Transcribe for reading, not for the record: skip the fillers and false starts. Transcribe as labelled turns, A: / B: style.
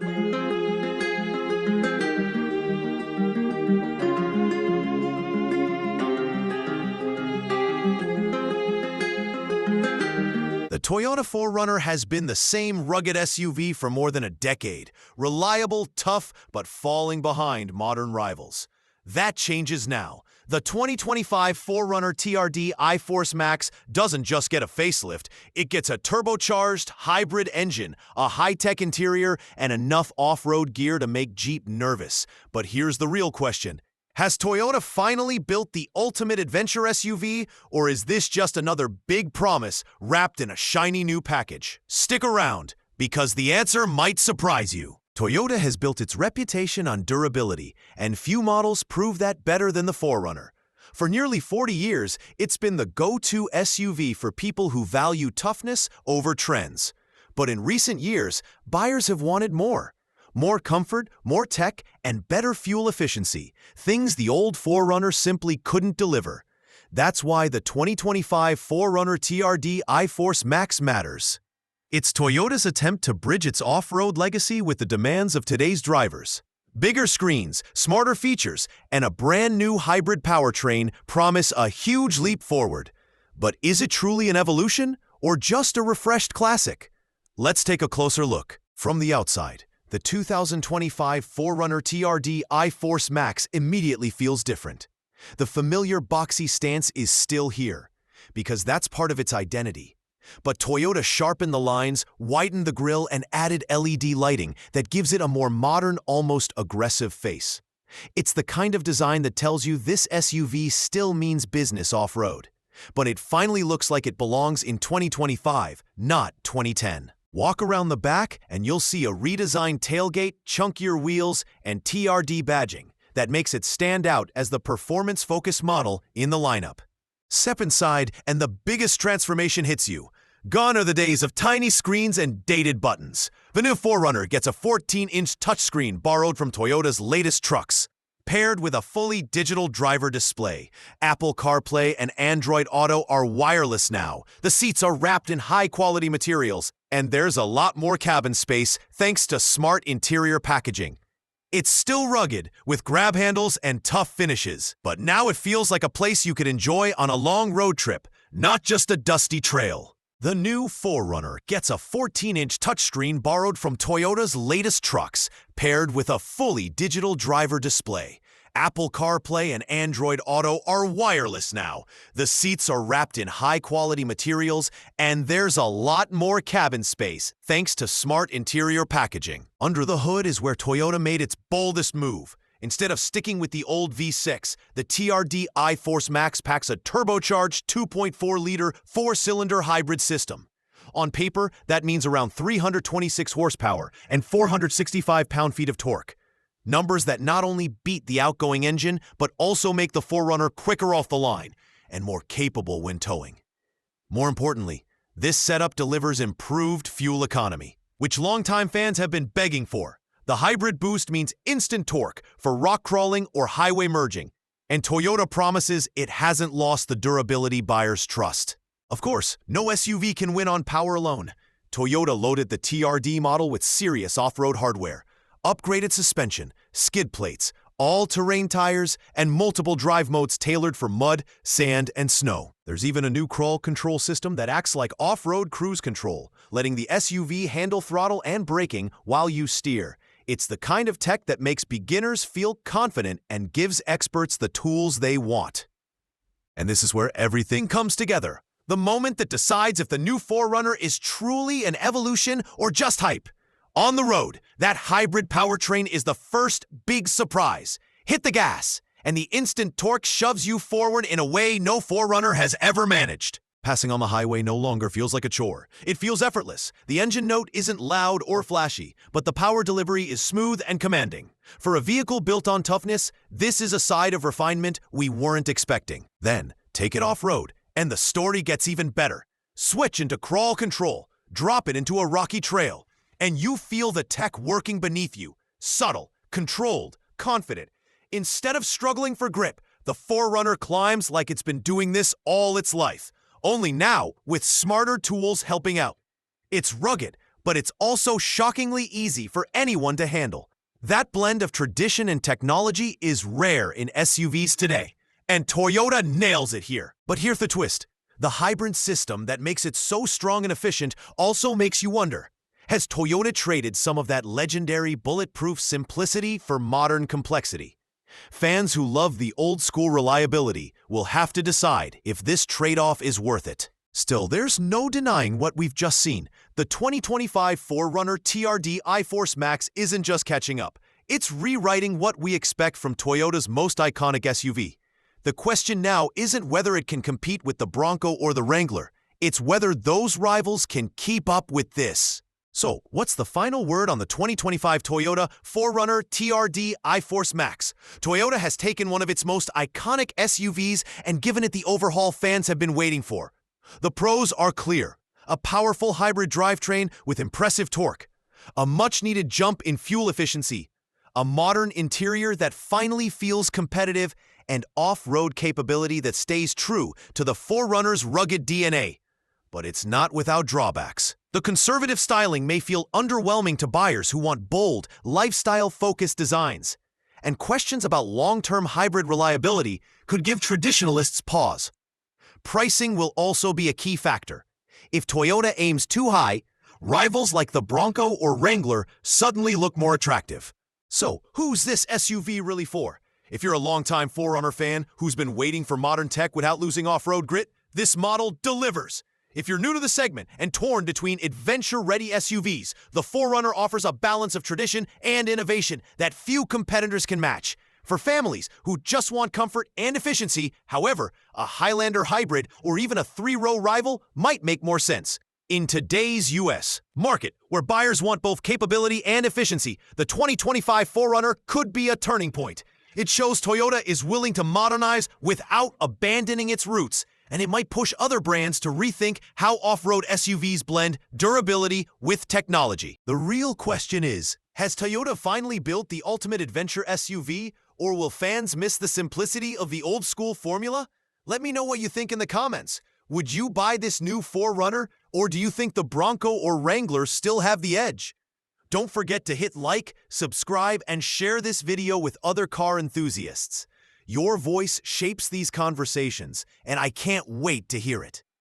A: The Toyota 4Runner has been the same rugged SUV for more than a decade. Reliable, tough, but falling behind modern rivals. That changes now. The 2025 4Runner TRD iForce Max doesn't just get a facelift, it gets a turbocharged hybrid engine, a high-tech interior, and enough off-road gear to make Jeep nervous. But here's the real question. Has Toyota finally built the ultimate adventure SUV, or is this just another big promise wrapped in a shiny new package? Stick around, because the answer might surprise you. Toyota has built its reputation on durability, and few models prove that better than the 4Runner. For nearly 40 years, it's been the go-to SUV for people who value toughness over trends. But in recent years, buyers have wanted more. More comfort, more tech, and better fuel efficiency, things the old 4Runner simply couldn't deliver. That's why the 2025 4Runner TRD iForce Max matters. It's Toyota's attempt to bridge its off-road legacy with the demands of today's drivers. Bigger screens, smarter features, and a brand new hybrid powertrain promise a huge leap forward. But is it truly an evolution, or just a refreshed classic? Let's take a closer look. From the outside, the 2025 4Runner TRD iForce Max immediately feels different. The familiar boxy stance is still here, because that's part of its identity. But Toyota sharpened the lines, widened the grille, and added LED lighting that gives it a more modern, almost aggressive face. It's the kind of design that tells you this SUV still means business off-road. But it finally looks like it belongs in 2025, not 2010. Walk around the back and you'll see a redesigned tailgate, chunkier wheels, and TRD badging that makes it stand out as the performance-focused model in the lineup. Step inside and the biggest transformation hits you. Gone are the days of tiny screens and dated buttons. The new 4Runner gets a 14-inch touchscreen borrowed from Toyota's latest trucks. Paired with a fully digital driver display, Apple CarPlay and Android Auto are wireless now. The seats are wrapped in high-quality materials, and there's a lot more cabin space thanks to smart interior packaging. It's still rugged, with grab handles and tough finishes, but now it feels like a place you could enjoy on a long road trip, not just a dusty trail. The new 4Runner gets a 14-inch touchscreen borrowed from Toyota's latest trucks, paired with a fully digital driver display. Apple CarPlay and Android Auto are wireless now. The seats are wrapped in high-quality materials, and there's a lot more cabin space thanks to smart interior packaging. Under the hood is where Toyota made its boldest move. Instead of sticking with the old V6, the TRD iForce Max packs a turbocharged 2.4-liter four-cylinder hybrid system. On paper, that means around 326 horsepower and 465 pound-feet of torque. Numbers that not only beat the outgoing engine, but also make the 4Runner quicker off the line and more capable when towing. More importantly, this setup delivers improved fuel economy, which longtime fans have been begging for. The hybrid boost means instant torque for rock crawling or highway merging, and Toyota promises it hasn't lost the durability buyers trust. Of course, no SUV can win on power alone. Toyota loaded the TRD model with serious off-road hardware, upgraded suspension, skid plates, all-terrain tires, and multiple drive modes tailored for mud, sand, and snow. There's even a new crawl control system that acts like off-road cruise control, letting the SUV handle throttle and braking while you steer. It's the kind of tech that makes beginners feel confident and gives experts the tools they want. And this is where everything comes together. The moment that decides if the new 4Runner is truly an evolution or just hype. On the road, that hybrid powertrain is the first big surprise. Hit the gas, and the instant torque shoves you forward in a way no 4Runner has ever managed. Passing on the highway no longer feels like a chore. It feels effortless. The engine note isn't loud or flashy, but the power delivery is smooth and commanding. For a vehicle built on toughness, this is a side of refinement we weren't expecting. Then, take it off-road, and the story gets even better. Switch into crawl control, drop it into a rocky trail, and you feel the tech working beneath you. Subtle, controlled, confident. Instead of struggling for grip, the 4Runner climbs like it's been doing this all its life. Only now, with smarter tools helping out. It's rugged, but it's also shockingly easy for anyone to handle. That blend of tradition and technology is rare in SUVs today, and Toyota nails it here. But here's the twist. The hybrid system that makes it so strong and efficient also makes you wonder, has Toyota traded some of that legendary bulletproof simplicity for modern complexity? Fans who love the old-school reliability will have to decide if this trade-off is worth it. Still, there's no denying what we've just seen. The 2025 4Runner TRD iForce Max isn't just catching up. It's rewriting what we expect from Toyota's most iconic SUV. The question now isn't whether it can compete with the Bronco or the Wrangler. It's whether those rivals can keep up with this. So, what's the final word on the 2025 Toyota 4Runner TRD iForce Max? Toyota has taken one of its most iconic SUVs and given it the overhaul fans have been waiting for. The pros are clear: a powerful hybrid drivetrain with impressive torque, a much-needed jump in fuel efficiency, a modern interior that finally feels competitive, and off-road capability that stays true to the 4Runner's rugged DNA. But it's not without drawbacks. The conservative styling may feel underwhelming to buyers who want bold, lifestyle-focused designs, and questions about long-term hybrid reliability could give traditionalists pause. Pricing will also be a key factor. If Toyota aims too high, rivals like the Bronco or Wrangler suddenly look more attractive. So, who's this SUV really for? If you're a longtime 4Runner fan who's been waiting for modern tech without losing off-road grit, this model delivers. If you're new to the segment and torn between adventure-ready SUVs, the 4Runner offers a balance of tradition and innovation that few competitors can match. For families who just want comfort and efficiency, however, a Highlander hybrid or even a three-row rival might make more sense. In today's U.S. market, where buyers want both capability and efficiency, the 2025 4Runner could be a turning point. It shows Toyota is willing to modernize without abandoning its roots, and it might push other brands to rethink how off-road SUVs blend durability with technology. The real question is, has Toyota finally built the ultimate adventure SUV, or will fans miss the simplicity of the old-school formula? Let me know what you think in the comments. Would you buy this new 4Runner, or do you think the Bronco or Wrangler still have the edge? Don't forget to hit like, subscribe, and share this video with other car enthusiasts. Your voice shapes these conversations, and I can't wait to hear it.